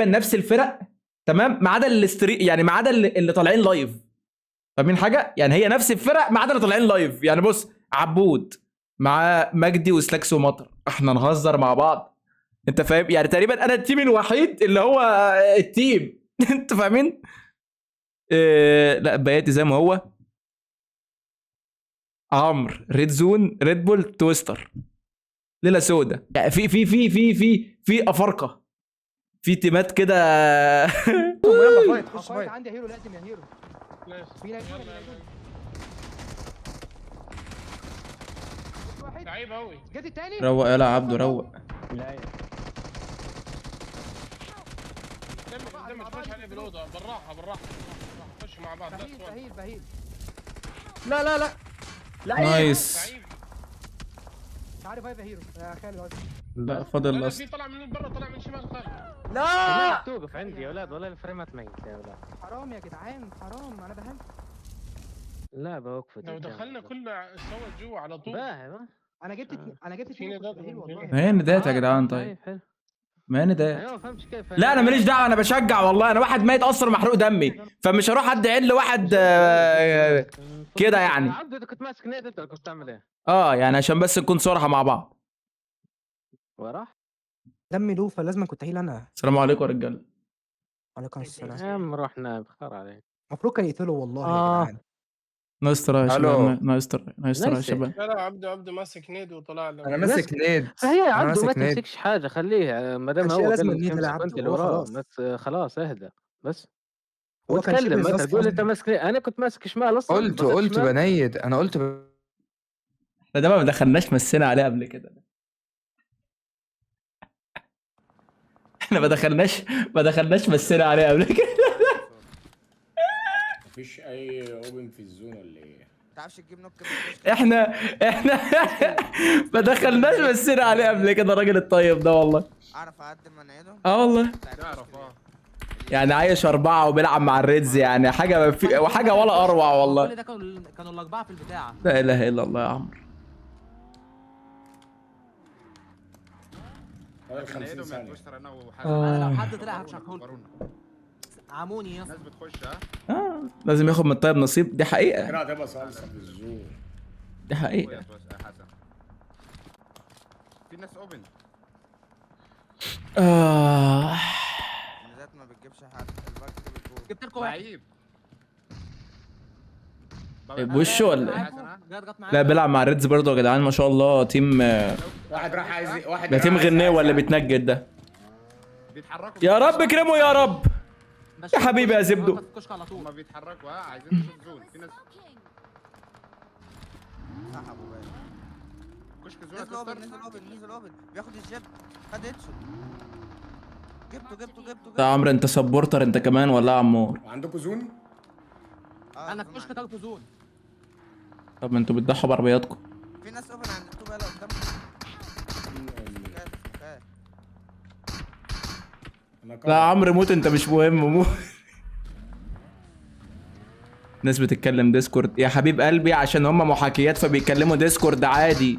نفس الفرق تمام، ما عدا يعني ما عدا اللي طالعين لايف. فاهمين حاجه؟ يعني هي نفس الفرق ما عدا اللي طالعين لايف. يعني بص، عبود مع مجدي وسلاكس ومطر، احنا نهزر مع بعض. انت فاهم؟ يعني تقريبا انا التيم الوحيد اللي هو التيم. انت فاهمين؟ لا بياتي زي ما هو. عمرو ريد زون ريد بول تويستر، ليله سودا. يعني في افارقه، في تيمات كده. يلا فايت، خش فايت. عندي هيرو لازم يا هيرو. لعيب قوي. جت التاني. روق يلا عبده روق. لا دم تخش عليه بالاوضه بالراحه خش مع بعض. بهيل لا نايس. عارف هاي هيرو يا خالد. لا فاضل لا لاست. في طلع من برا، طلع من شمال خالد. لا توقف عندي يا اولاد، والله الفريمات ميت يا اولاد. حرام يا جدعان حرام، انا بهنت. لا بوقف لو دخلنا كلنا سوا جوا على طول. انا جبت اتنين بهيل والله. ما هي ندات يا جدعان. طيب حلو. ما هي ندات. ايوه فهمتش كيف. لا انا ماليش دعوه، انا بشجع والله. انا واحد ميت اصلا محروق دمي، فمش هروح ادي عيل لواحد كده يعني. عبد انت كنت ماسك نيد، انت كنت تعمل ايه؟ يعني عشان بس نكون صراحه مع بعض. وراه دمي لوفا لازم كنت هيل انا. السلام عليكم يا رجاله. وعليكم السلام. يا عم رحنا بخير عليك. المفروض كان يقتلوا والله يا جدعان. نايس ترى يا شباب، نايس ترى يا شباب. لا عبده ماسك نيد وطلع له. انا ماسك نيد. فهي عبده ما تمسكش حاجه، خليه ما دام هو لازم قال النيد تمسك عبده، انت اللي هو وراه. خلاص. بس خلاص اهدى بس. هو كان وتكلم، شبه ما زاز تقول انت أصلاً. ماسك. انا كنت ماسك شمال اصلا. قلت شمال. بنيد، انا قلت احنا ده ما دخلناش مسينا عليه قبل كده. احنا ما دخلناش مسينا عليه قبل كده. مفيش اي اوبن في الزون ولا ايه؟ ما تعرفش تجيب نوك احنا ما دخلناش مسينا عليه قبل كده. الراجل الطيب ده والله. اعرف اقدم من عينه. والله تعرف يعني عايش 4 وبيلعب مع الريدز، يعني حاجه وحاجه ولا اروع والله. كل ده كانوا الاربعه في البتاع. لا اله الا الله يا عمرو. 50 ثانية. انا لو حد طلع هشرحهولكم. عموني يا اسطى. الناس بتخش لازم ياخد من الطيب نصيب، دي حقيقه. كده هتبقى صلصة في الزون. دي حقيقه. في ناس اوبن. النزات ما بتجيبش حد، الباك بتجيب. جبت لكم واحد. لعيب بوشه ولا لا بيلعب مع الريدز برضه يا جدعان، ما شاء الله. تيم واحد راح عايز واحد. ده تيم غنيه ولا بيتنجد ده؟ بيتحركوا. يا رب اكرمه يا رب. يا حبيبي يا زبدو. على طول. هما بيتحركوا عايزين نشوف زون. في ناس سحبوا بقى. كشك زون. نزل اوبن بياخد الجيب. خد هيدشوت. جبته. يا عمرو انت سبورتر انت كمان ولا يا عمور؟ وعندكم زون؟ انا في كشك تاخده زون. طب ما انتوا بتضحوا بعربياتكم. في ناس اوبن عند الطوبه اللي قدام. لا يا عمرو موت، انت مش مهم. موت. ناس بتتكلم ديسكورد يا حبيب قلبي، عشان هم محاكيات فبيتكلموا ديسكورد عادي.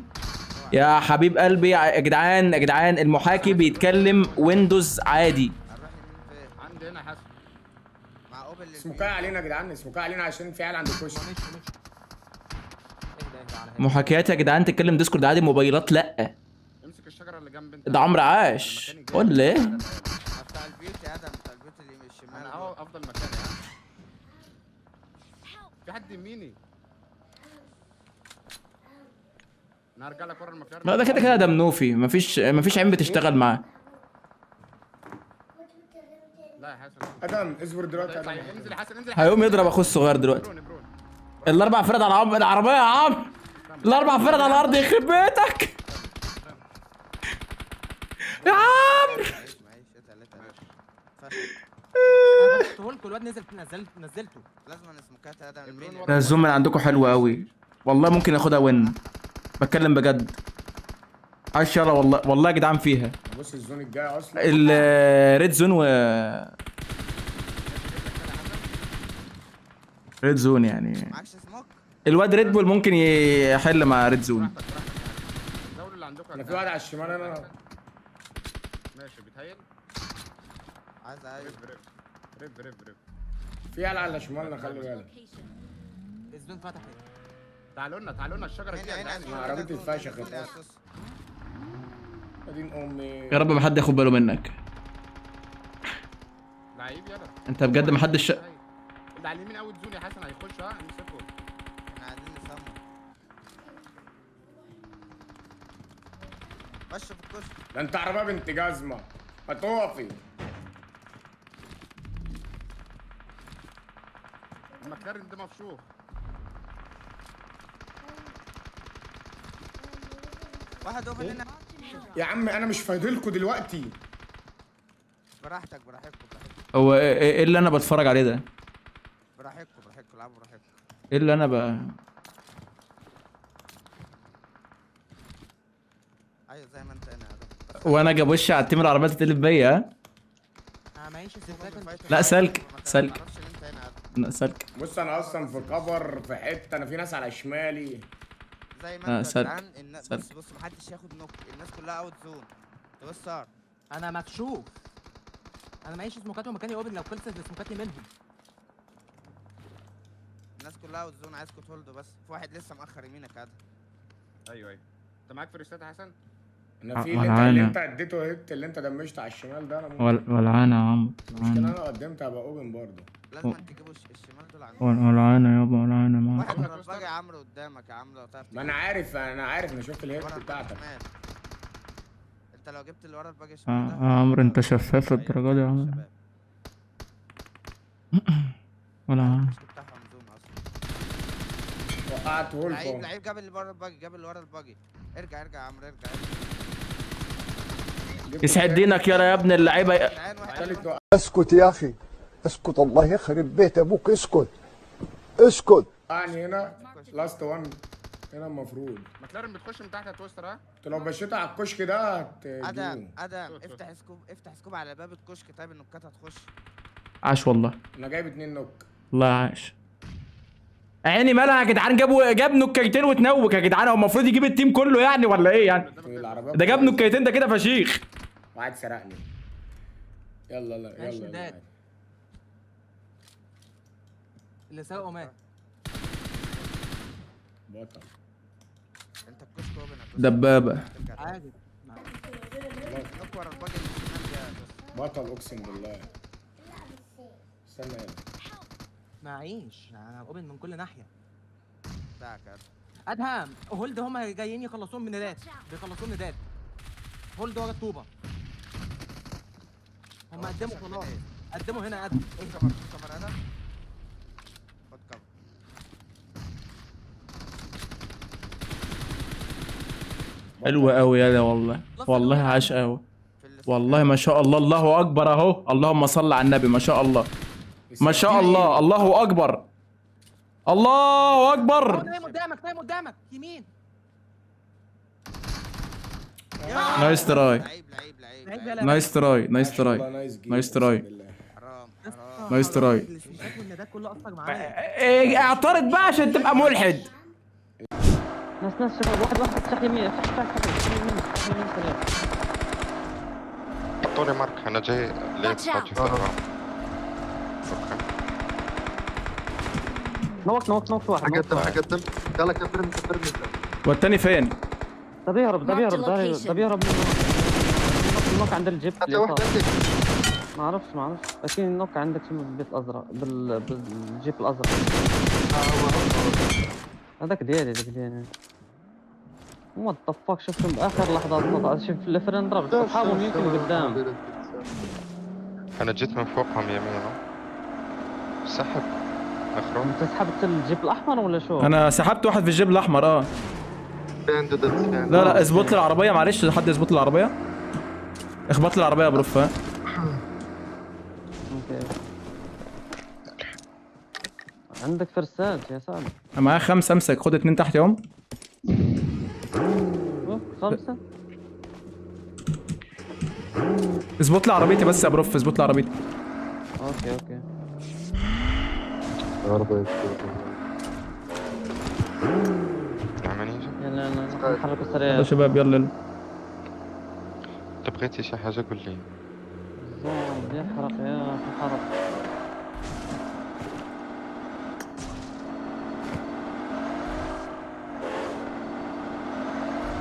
يا حبيب قلبي يا جدعان المحاكي بيتكلم ويندوز عادي. عندي هنا حسن مع اوبن اسمكوا علينا يا جدعان، اسمكوا علينا عشان في عيال عند الكشك. اهدى على محاكيات يا جدعان تتكلم ديسكورد عادي، موبايلات لا. امسك الشجره اللي جنب انت. ده عمرو عاش ولا ايه؟ بتاع البيوت يا ادم، بتاع البيوت اللي من الشمال. انا اهو افضل مكان يعني. في حد يميني. انا هرجع لك ورا المكان. لا ده كده ده منوفي، مفيش عين بتشتغل معاه. لا يا حسن. ادم اصبر دلوقتي يا ادم. انزل يا حسن انزل. هيقوم يضرب اخوه الصغير دلوقتي. الاربع فرد على العربيه يا عمرو. الاربع فرد على الارض يخرب بيتك يا عمرو. الواد نزلته. لازم نسمكات يا ادم. ده الزوم من عندكم حلو قوي والله، ممكن ياخدها وين. بتكلم بجد. عاش يلا والله يا جدعان فيها. بص الزون الجاي اصلا الريد زون ريد زون يعني. معكش سموك. الواد ريد بول ممكن يحل مع ريد زون. اللي عندكم. انا في واحد على الشمال. انا ماشي بيتهيل. عايز ايوه. ريف. في على شمالنا خلي بالك. الزون فتحت. تعالوا لنا الشجره دي يا جدعان. ما عربيتي اتفشخت اصلا. ادين امي. يا رب ما حد ياخد باله منك. لعيب يلا. انت بجد ما حدش اللي على اليمين اوت زون يا حسن هيخش ها امسكه. احنا عايزين نسمع. خش في الكشك. ده انت عربيه بنت جزمه. ما تقفي. المكلارين ده مفشوخ. واحد اوبن هنا. يا عم انا مش فاضلكوا دلوقتي. براحتكم. هو ايه اللي انا بتفرج عليه ده؟ براحتكم العبوا براحتكم. ايه اللي انا بقى؟ ايوه زي ما انت هنا وانا جاب وشي على التيم العربيات تقلب بيا ها؟ انا معيش السكاكن. لا سلك سلك. معرفش ان انت هنا لا سلك. بص انا اصلا في كفر في حته انا في ناس على شمالي. زي ما انت يا سلك. جدعان. الناس سلك. بص محدش ياخد نوك. الناس كلها اوت زون. طب بص صار. انا مكشوف. انا معيش سموكات ومكاني اوبن لو خلصت السموكات اللي منهم. الناس كلها اوت زون. عايزكم تهولدوا بس. في واحد لسه مأخر يمينك هذا. ايوه انت معاك فريستات يا حسن؟ انا في ولعانة. اللي انت اديته هيت اللي انت دمجته على الشمال ده انا ممكن. ولعانة يا عمرو. المشكله انا قدمت هبقى اوبن برضه. لازم تجيبوا الشمال دول عندكم. ولعانة يابا ولعانة واحد معاك. ورا الباقي يا عمرو قدامك يا عمرو لو تعرف ما انا عارف انا شفت الهيت ورا الباقي بتاعتك. شمال. انت لو جبت اللي ورا الباقي شمال ده. يا عمرو انت شفاف للدرجة دي يا عمرو. شباب. ولعانة. المشكلة بتاعهم زون اصلا. وقعت لعيب ولفه. لعيب جاب اللي ورا الباقي. ارجع يا عمرو ارجع. يسعد دينك يا ابن اللعيبة. جدعان واحد تالت وقع. اسكت يا اخي اسكت الله يخرب بيت ابوك اسكت اسكت. وقعني هنا لاست 1 هنا المفروض. مكلارين بتخش من تحت هتوستر ها؟ انت لو مشيت على الكشك ده ادم هتجيبه. افتح سكوب على باب الكشك. طيب النكات هتخش. عاش والله. انا جايب 2 نوك. الله عاش. عيني مالها يا جدعان؟ جاب نكايتين وتنوك يا جدعان. هو المفروض يجيب التيم كله يعني ولا ايه يعني؟ العربيه ده جاب نكايتين ده كده فشيخ. وقعد سرقني. يلا ماشي يلا داد. اللي سرقه مات. بطل. انت الكشك اوبن هتخش. دبابة. عادي. نوك ورا الباقي الشمال ده. بطل اقسم بالله. استنى يلا. معيش انا اوبن من كل ناحيه. بتاعك يا ادهم هولد هم جايين يخلصون من نداد. بيخلصون نداد. هولد ورا الطوبه. هم قدموا خلاص. قدموا هنا ادهم. كفر هذا. خد كفر. حلوة قوي يا ده والله. والله عاش قوي. والله ما شاء الله. الله اكبر اهو. اللهم صل على النبي. ما شاء الله. ما شاء الله. الله اكبر. الله اكبر. نايم قدامك يمين. نايس تراي. لعيب نايس تراي. نايس تراي. نايس تراي. حرام نايس تراي. السموكات والنداد كله اثر معايا. إيه، اعترض بقى عشان تبقى ملحد. ناس شباب واحد افتح يمين افتح يمين سريع. حطوا لي مارك انا جاي ليك فاتح اوكي. نوك واحد. اقدم يلا كبرني والتاني فين؟ ده بيهرب النوك عند الجيب. ما اعرفش اكيد النوك عندك في البيت الازرق بالجيب الازرق. هذاك ديالي وات ذا فاك. شفتهم باخر لحظات. شوف الفرن ضرب اصحابهم يمكن قدام. انا جيت من فوقهم يمين سحب اخرون. انت سحبت الجيب الاحمر ولا شو؟ انا سحبت واحد في الجيب الاحمر. لا اظبط لي العربيه معلش. حد يظبط لي العربيه. اخبط لي العربيه يا بروف. ها اوكي. عندك فرسات يا سالم. معايا 5. امسك خد 2 تحت يوم. 5. اظبط لي عربيتي بس يا بروف. اظبط لي عربيتي. اوكي. نعم نيجي. يلا نحرك سريع. يلا شباب يلا. انت بغيتي شي حاجه قول لي. الزوم يحرق يا اخي حرق.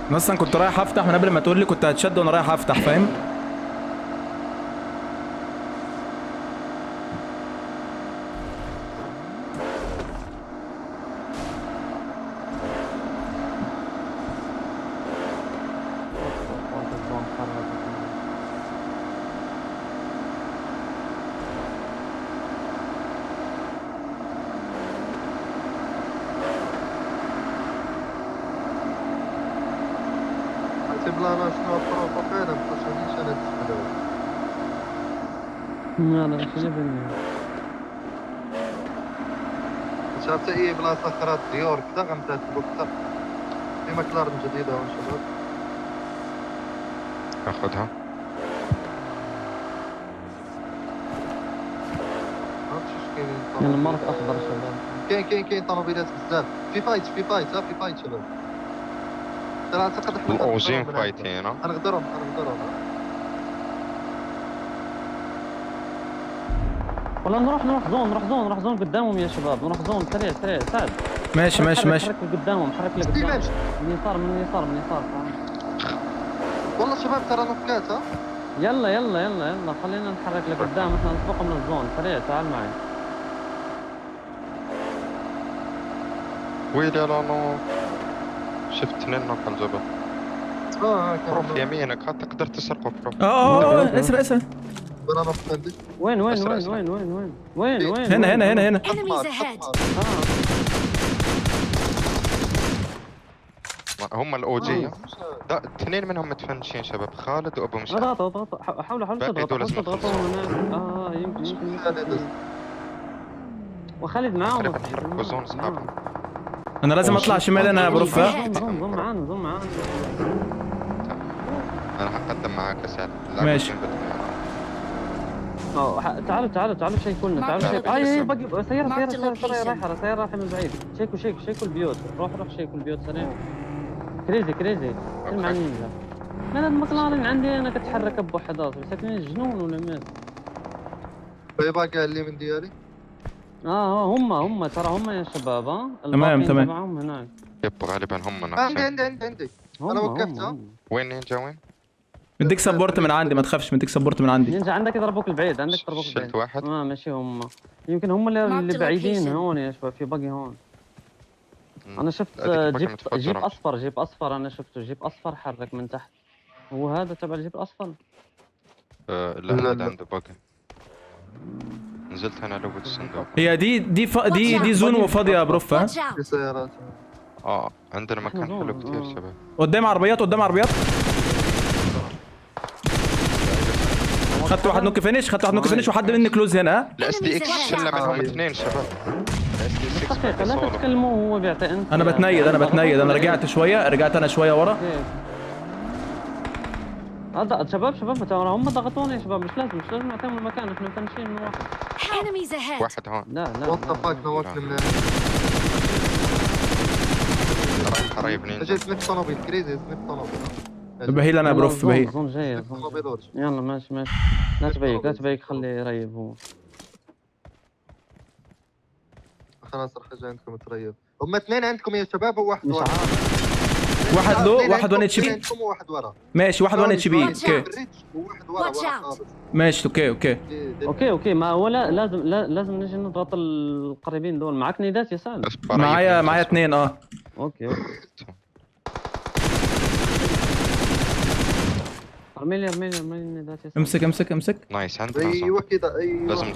انا اصلا كنت رايح افتح من قبل ما تقول لي، كنت هتشد وانا رايح افتح، فاهم؟ الزوم حرق. حسب لنا شنو بروفوكينا باش هاديش انا تسبلو. لا لا شنو بني. شافت اي بلاصه اخرى ديور كذا غنتاتبو كذا. في مكلارن جديده وان شاء الله. اخذها. عرفتش اش كاينين يعني المرك اخضر شباب. كاين طوموبيلات بزاف. في فايت في فايت شباب. ترى اعتقد احنا الاوجين فايتين. غنغدرهم والله نروح زون قدامهم يا شباب، نروح زون سريع سعد. ماشي ماشي ماشي. حرك لقدامهم، حرك لقدام. من يسار والله شباب ترى نفكات ها. يلا خلينا نحرك لقدام، احنا نسبقهم للزون سريع. تعال معي. ويلي لا نو. شفت اثنين نوك على الجبل. بروف يمينك تقدر تسرقه بروف. اسرع. انا نفكت. وين هنا. Enemies ahead. هم الاوجي. اثنين منهم متفنشين شباب، خالد وابو مشعل. اضغط حاولوا باقي دول لازم تضغطوا هناك. يمكن وخالد معاهم. تقريبا حركوا زون اصحابهم. انا لازم اطلع شمال انا يا بروف. زوم معانا. انا حقدم معاك يا سعد. ماشي. تعالوا شيكوا لنا. باقي سيارة رايحة من بعيد. شيكوا البيوت. روح شيكوا البيوت سريع. كريزي سلم عني. لا المقلارين عندي انا كتحرك بوحدات، ساكنين جنون ولا مات. باقي اللي من ديالي. هم ترى هم يا شباب. تمام تبعهم هناك. يب غالبا هم نفسهم. عندي انا وقفت. وين نينجا وين؟ مديك سبورت من عندي، ما تخافش، مديك سبورت من عندي. نينجا عندك يضربوك البعيد. شلت واحد. ماشي هم. يمكن هم اللي بعيدين هون يا شباب. في باقي هون. انا شفت جيب اصفر. انا شفته جيب اصفر حرك من تحت. هو هذا تبع الجيب الاصفر. لا هذا عنده باقي. نزلت انا لوت الصندوق. هي دي زون وفاضيه يا بروف. ها Watch out. في سيارات. عندنا مكان حلو كتير شباب. قدام عربيات. خدت واحد نوك فينيش وحد مني كلوز هنا. الاس دي اكس شله منهم اثنين شباب. دقيقة لا تتكلموا. هو بيعطي انت. انا بتنيد. انا رجعت انا شويه ورا. شباب ترى هم ضغطوني يا شباب. مش لازم نعطيهم المكان. احنا مفنشين من واحد. Enemies ahead. واحد هون. لا وات ذا فاك نواكل من قريب نينجا. اجيت سميث طوموبيل. كريزي سميث طوموبيل. بهيل انا بروف بهيل. زون جاي. يلا ماشي. لا تبيك خليه يريب هو. خلاص راح اجي عندكم تريب. هم اثنين عندكم يا شباب وواحد مش ورا. واحد لو واحد 1 اتش بي. عندكم وواحد ورا. ماشي واحد 1 اتش بي. Watch اوكي out. وواحد ورا Watch out. خالص. ماشي. اوكي ما هو لازم نجي نضغط القريبين دول. معك نيدات يا سعد؟ معايا اثنين. اوكي ارمي لي نيدات يا سعد. امسك. نايس عندنا ايوه كذا. ايوه لازم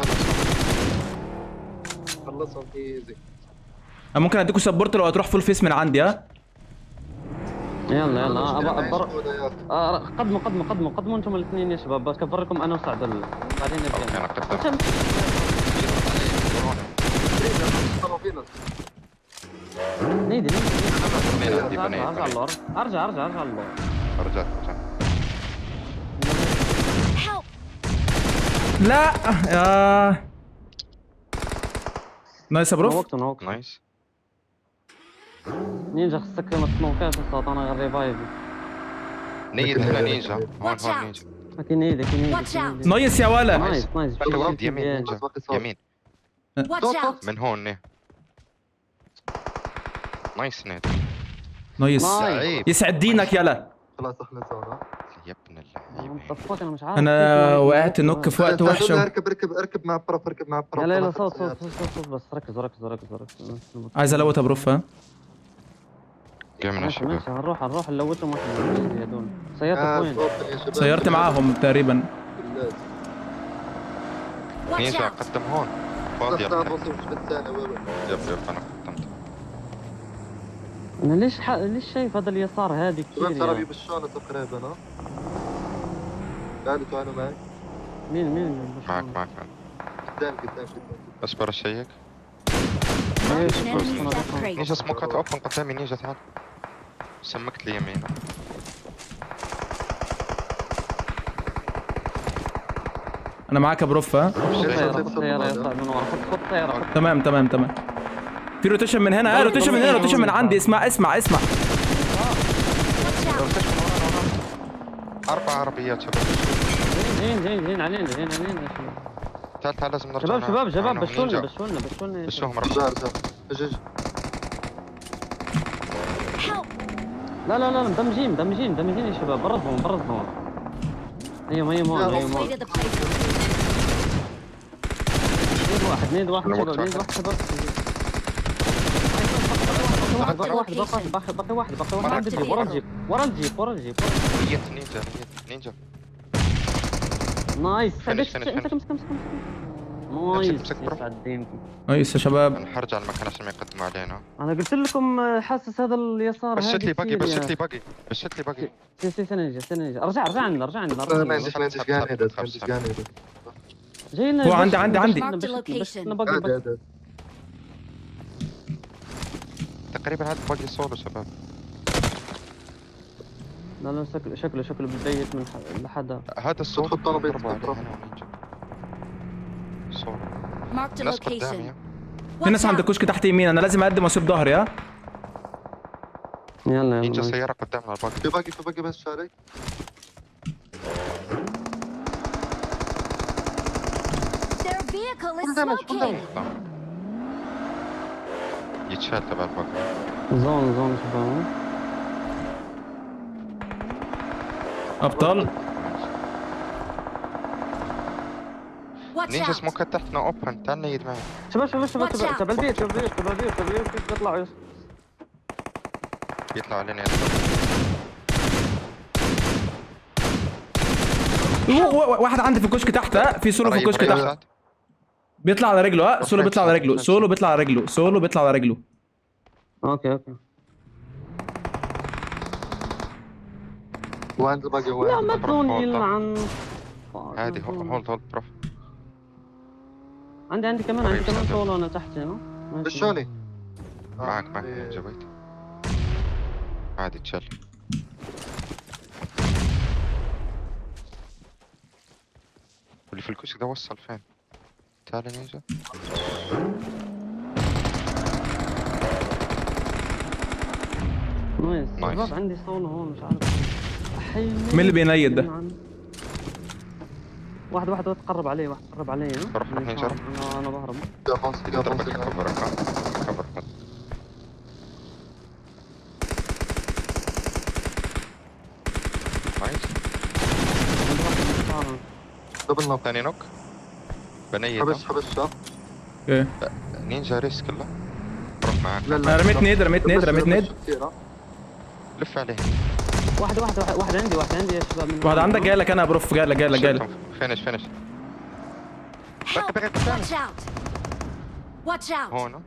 خلصهم ايزي. ممكن اديكوا سبورت لو هتروح فول فيس من عندي. يلا قدموا انتم الاثنين يا شباب. بكبر لكم انا وسعد بعدين نبدا. انا قدام. نيدي عندي بنات. ارجع اللور. ارجع اللور. رجعت. Help. لا نايس يا بروف. نايس. نينجا خصك ما تسموكاش الصوت. انا غير ريفايف. نيد هنا نينجا. هون نينجا. اكيد ايدك Watch out. نايس يا ولا. نايس باقي واحد يمين يمين نينجا يمين Watch out. من هون نه. نايس نيت نايس. لعيب يسعد دينك يلا. خلاص احنا زون. يا ابن اللعيبة. طفوت انا مش عارف انا وقعت نوك في وقت وحش. اركب مع بروف اركب مع بروف. لا لا صوت بس ركز عايز الوتها بروف. جاي من ماشي الشباب. ماشي هنروح نلوتهم واحنا هذول. سيارتك وين؟ سيرت معاهم تقريبا. Watch نينجا out. قدم هون فاضي يا ابن. يب يب انا قدمت. انا ليش شايف هذا اليسار هذه كثير ترى يعني. بيبشونا تقريبا ها. تعالوا معي. مين معك قدام اصبر اشيك. Marked an enemy's death crate. نينجا سموكات اوبن قدامي. نينجا تعال. سمكت لي يمين. انا معاك يا بروف. سيارة يطلع من ورا خط سيارة. تمام في روتيشن من هنا. روتيشن من هنا. روتيشن من عندي. اسمع Watch out. 4 عربيات شباب. جايين علينا يا شباب. تعال لازم نرجع. شباب بشونا بشوهم رجع اجي. Help. لا مدمجين يا شباب. برزهم ايوه هون Inflated the playground. نيد واحد شباب. باقي واحد عند الجيب ورا الجيب. نينجا. نايس. فينش. امسك نايس. يسعد دينكم. نايس يا شباب. انا حرجع المكان عشان ما يقدموا علينا. انا قلت لكم حاسس هذا اليسار بشت لي باقي. ثانية ارجع عندنا ما عنديش قاعد جاينا. هو عندي. Marked a location. باقي. تقريبا هذا باقي سولو شباب. لا شكله بداية من لحدا. هذا السولو تحط طلبية ضربوا عليه تضرب. هنا ونينجا. سولو. Marked a ناس location. قدامي. في ناس عند الكشك تحت يمين. انا لازم اقدم واسيب ظهري. يلا نينجا سيارة قدامنا الباقي. في باقي بس شارك. Their vehicle is smoking. يتشال تبع الباقي. زون شباب. ابطال. Watch نينجا out. سموكات تحتنا اوبن. تعال نيد معي. شباب Watch out. تبع البيت كيف بيطلعوا. يطلع علينا واحد عندي في الكشك تحت. في سولو في الكشك تحت. بيطلع على رجله. سولو بيطلع على رجله. اوكي. وعند الباقي لا ما تلوني يلعن. هادي هولد بروف. عندي كمان سولو انا تحت هنا. بشوني. معك نينجا بيت. عادي تشل. واللي في الكشك ده وصل فين؟ تعال نينجا. نايس. نايس. شباب عندي سولو هون مش عارف. مين اللي بينيد ده؟ واحد تقرب علي. روح نينجا. انا بهرب. ضربك كفر. نايس. دبل نوك. ثاني نوك. بنيد. حبس اوكي. نينجا ريسك كله. روح معك. انا رميت نيد. لف عليه. واحد عندي يا شباب. واحد عندك. جاي لك انا يا بروف. جاي لك. فينش. Help. Watch out. هون.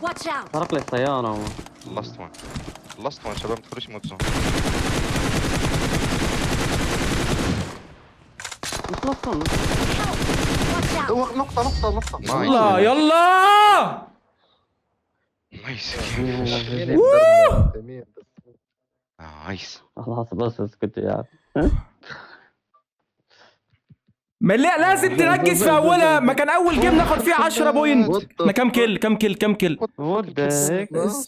Watch out. سرق لي السيارة. لاست وان شباب. ما تدخلوش موت زون. مش نصهم. Watch out. نقطة. يلا. نايس. نايس. خلاص بس اسكت يا ما لازم تركز في اولها، ما كان اول جيم ناخد فيه 10 بوينت. احنا كام كيل؟ كام كيل؟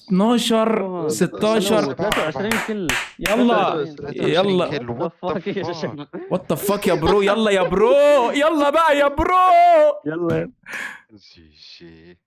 12 16. 23 كل. يلا وات ذا فاك يا برو. يلا يا برو، يلا بقى يا برو. يلا جي